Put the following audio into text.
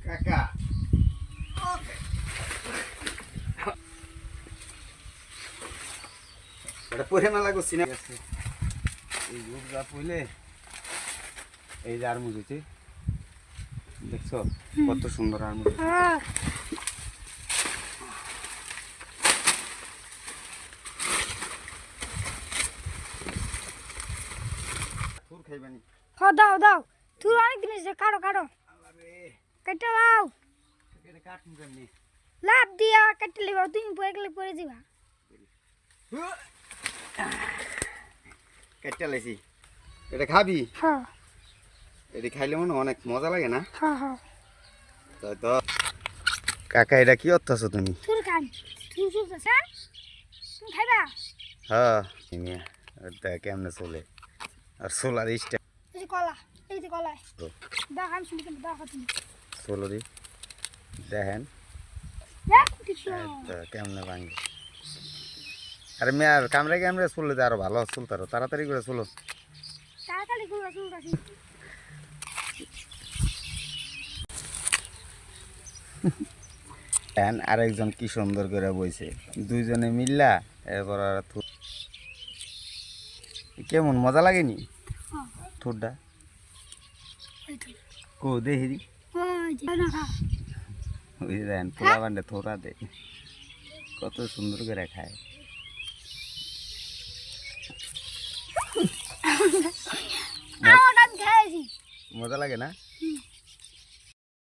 কাকা এটা পরে মেলা করছি না এই যা পইলে এই যে আর মুজুছি দেখছো কত সুন্দর আর মুজুছি থুর খাইবানি দাও দাও তুই অনেক দিন এসে কাটো কাটো কেটে দাও এটা কাটুন কেমনি লাভ দিয়া কেটে লিবা তুমি পড়ে পড়ে যাবা কেটে লাইছি এটা খাবি হ্যাঁ এটা খাইলে মনে অনেক মজা লাগে না হ্যাঁ হ্যাঁ তাই তো কাকা এটা কি অর্থাছ তুমি তুই খান তুই চলতেছ তুমি খাইবা হ্যাঁ ওটা কেমনে চলে আর সোলার স্টাইল এই যে কলা এই যে কলা দাও আমি শুনি কিন্তু দাও তুমি সোলারি দেখেন দেখ কিছু কেমনে ভাঙবে আরে মেয়ার কামড়ে কামড়ে চললে আরো ভালো চলতো আরো তাড়াতাড়ি করে চলো তাড়াতাড়ি করে চলতেছি আরেকজন কি সুন্দর করে বইছে দুইজনে মিল্লা এরপর আর কেমন মজা লাগেনি থুরটা কো দেখি ওই দেন পোলা বান্ডে থোড়া দে কত সুন্দর করে খায় মজা লাগে না